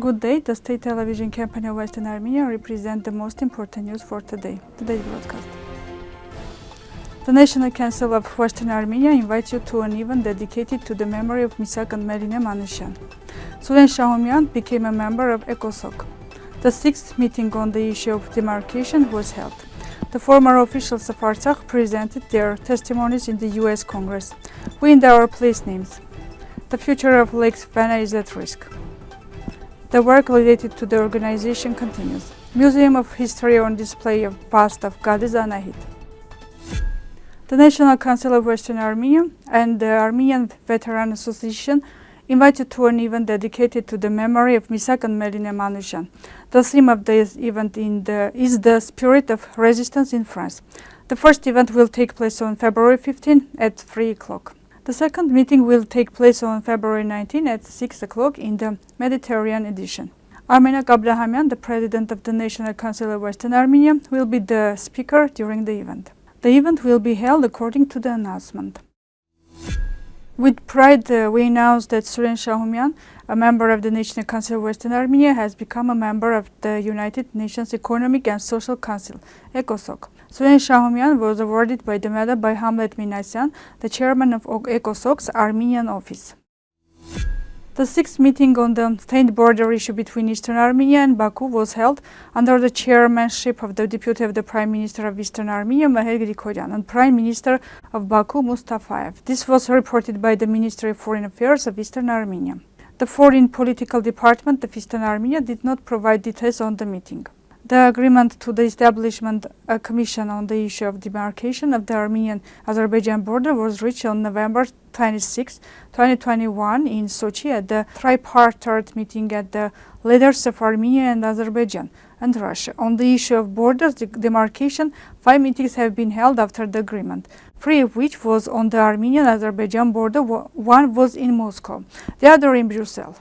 Good day, the state television company of Western Armenia represents the most important news for today's broadcast. The National Council of Western Armenia invites you to an event dedicated to the memory of Misak and Meline Manushyan. Suren Shahumyan became a member of ECOSOC. The sixth meeting on the issue of demarcation was held. The former officials of Artsakh presented their testimonies in the US Congress. We named our place names. The future of Lake Vana is at risk. The work related to the organization continues. Museum of History on display of bust of goddess Anahit. The National Council of Western Armenia and the Armenian Veteran Association invited to an event dedicated to the memory of Misak and Meline Manushyan. The theme of this event is the spirit of resistance in France. The first event will take place on February 15 at 3 o'clock. The second meeting will take place on February 19 at 6 o'clock in the Mediterranean edition. Armine Agatangeghos, the president of the National Council of Western Armenia, will be the speaker during the event. The event will be held according to the announcement. With pride, we announce that Suren Shahumyan, a member of the National Council of Western Armenia, has become a member of the United Nations Economic and Social Council, ECOSOC. Suren Shahumyan was awarded by the medal by Hamlet Minassian, the chairman of ECOSOC's Armenian office. The sixth meeting on the stained border issue between Eastern Armenia and Baku was held under the chairmanship of the Deputy of the Prime Minister of Eastern Armenia, and Prime Minister of Baku, Mustafayev. This was reported by the Ministry of Foreign Affairs of Eastern Armenia. The Foreign Political Department of Eastern Armenia did not provide details on the meeting. The agreement to the establishment of a commission on the issue of demarcation of the Armenian-Azerbaijan border was reached on November 26, 2021 in Sochi at the tripartite meeting at the leaders of Armenia and Azerbaijan and Russia. On the issue of borders demarcation, 5 meetings have been held after the agreement, 3 of which was on the Armenian-Azerbaijan border, 1 was in Moscow, the other in Brussels.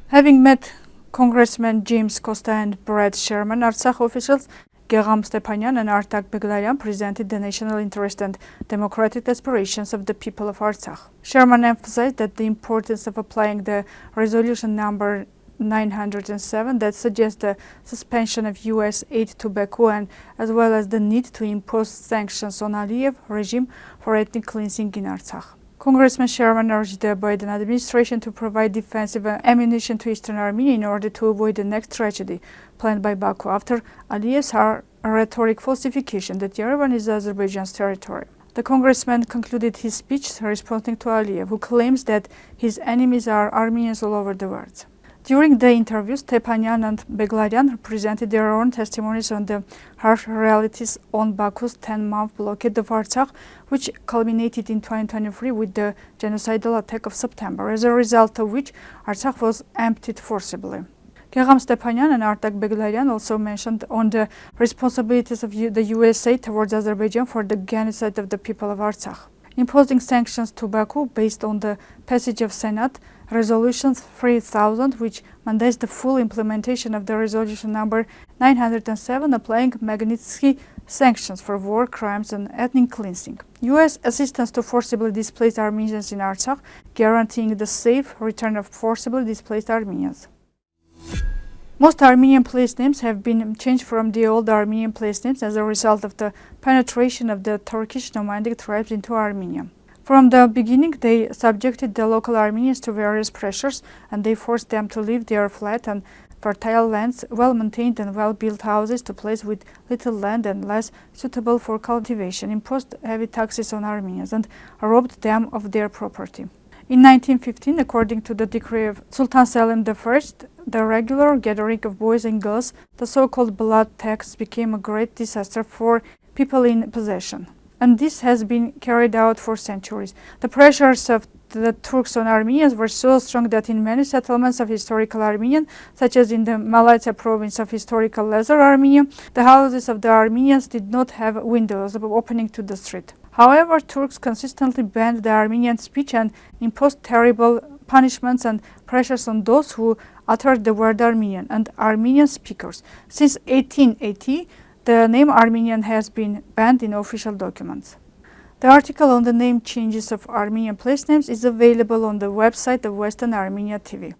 Having met Congressman James Costa and Brad Sherman, Artsakh officials Yerevan and Agatangeghos presented the national interest and democratic aspirations of the people of Artsakh. Sherman emphasized that the importance of applying the resolution number 907 that suggests the suspension of U.S. aid to Baku, and as well as the need to impose sanctions on Aliyev regime for ethnic cleansing in Artsakh. Congressman Sherman urged the Biden administration to provide defensive ammunition to Eastern Armenia in order to avoid the next tragedy planned by Baku after Aliyev's rhetoric falsification that Yerevan is Azerbaijan's territory. The congressman concluded his speech responding to Aliyev, who claims that his enemies are Armenians all over the world. During the interviews, Stepanyan and Beglaryan presented their own testimonies on the harsh realities on Baku's 10-month blockade of Artsakh, which culminated in 2023 with the genocidal attack of September, as a result of which Artsakh was emptied forcibly. Yerevan Stepanyan and Agatangeghos also mentioned on the responsibilities of the USA towards Azerbaijan for the genocide of the people of Artsakh. Imposing sanctions to Baku based on the passage of Senate Resolution 3000, which mandates the full implementation of the resolution number 907, applying Magnitsky sanctions for war crimes and ethnic cleansing. U.S. assistance to forcibly displaced Armenians in Artsakh, guaranteeing the safe return of forcibly displaced Armenians. Most Armenian place names have been changed from the old Armenian place names as a result of the penetration of the Turkish nomadic tribes into Armenia. From the beginning, they subjected the local Armenians to various pressures, and they forced them to leave their flat and fertile lands, well-maintained and well-built houses to place with little land and less suitable for cultivation, imposed heavy taxes on Armenians, and robbed them of their property. In 1915, according to the decree of Sultan Selim I, the regular gathering of boys and girls, the so-called blood tax, became a great disaster for people in possession. And this has been carried out for centuries. The pressures of the Turks on Armenians were so strong that in many settlements of historical Armenian, such as in the Malatya province of historical Lesser Armenia, the houses of the Armenians did not have windows opening to the street. However, Turks consistently banned the Armenian speech and imposed terrible punishments and pressures on those who uttered the word Armenian and Armenian speakers. Since 1880, the name Armenian has been banned in official documents. The article on the name changes of Armenian place names is available on the website of Western Armenia TV.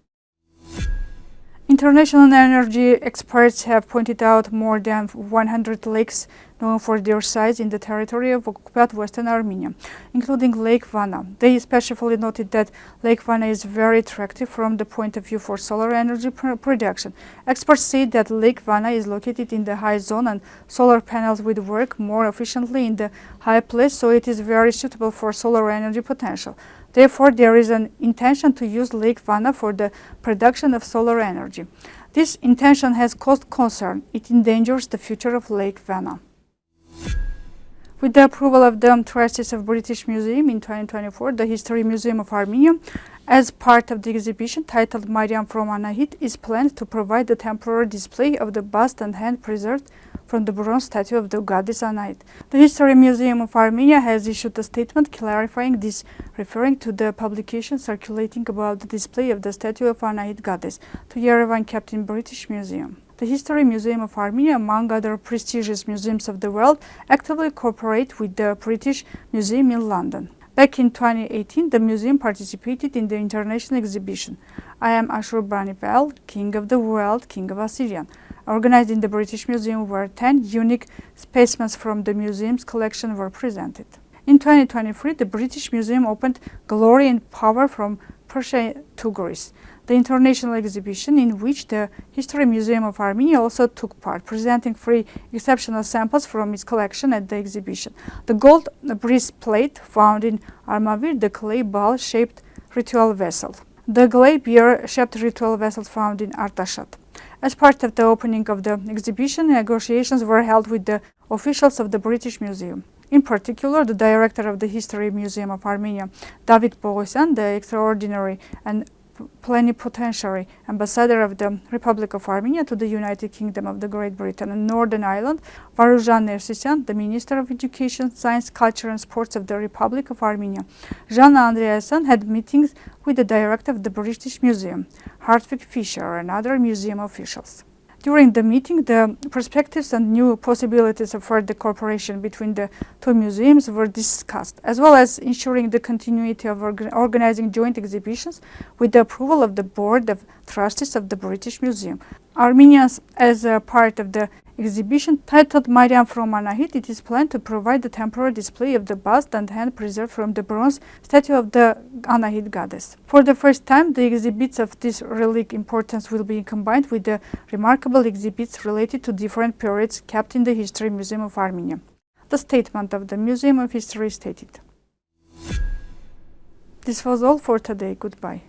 International energy experts have pointed out more than 100 lakes known for their size in the territory of occupied Western Armenia, including Lake Vana. They especially noted that Lake Vana is very attractive from the point of view for solar energy production. Experts say that Lake Vana is located in the high zone and solar panels would work more efficiently in the high place, so it is very suitable for solar energy potential. Therefore, there is an intention to use Lake Vana for the production of solar energy. This intention has caused concern. It endangers the future of Lake Vana. With the approval of the trustees of British Museum in 2024, the History Museum of Armenia, as part of the exhibition titled Mariam from Anahit, is planned to provide a temporary display of the bust and hand preserved from the bronze statue of the goddess Anahit. The History Museum of Armenia has issued a statement clarifying this, referring to the publication circulating about the display of the statue of Anahit goddess to Yerevan kept in British Museum. The History Museum of Armenia, among other prestigious museums of the world, actively cooperate with the British Museum in London. Back in 2018, the museum participated in the international exhibition I Am Ashurbanipal, King of the World, King of Assyrian, organized in the British Museum, where 10 unique specimens from the museum's collection were presented. In 2023, the British Museum opened Glory and Power from Persia to Greece, the international exhibition in which the History Museum of Armenia also took part, presenting 3 exceptional samples from its collection at the exhibition. The gold breastplate found in Armavir, the clay ball-shaped ritual vessel, the clay beer-shaped ritual vessels found in Artsakh. As part of the opening of the exhibition, negotiations were held with the officials of the British Museum. In particular, the director of the History Museum of Armenia, David Bogosian, the extraordinary and plenipotentiary ambassador of the Republic of Armenia to the United Kingdom of the Great Britain and Northern Ireland, Varuzhan Nersisyan, the Minister of Education, Science, Culture and Sports of the Republic of Armenia, Jana Andreasen, had meetings with the director of the British Museum, Hartwig Fischer, and other museum officials. During the meeting, the perspectives and new possibilities of further cooperation between the 2 museums were discussed, as well as ensuring the continuity of organizing joint exhibitions with the approval of the Board of Trustees of the British Museum. Armenians, as a part of the exhibition titled Mariam from Anahit, it is planned to provide a temporary display of the bust and hand preserved from the bronze statue of the Anahit goddess. For the first time, the exhibits of this relic importance will be combined with the remarkable exhibits related to different periods kept in the History Museum of Armenia. The statement of the Museum of History stated. This was all for today. Goodbye.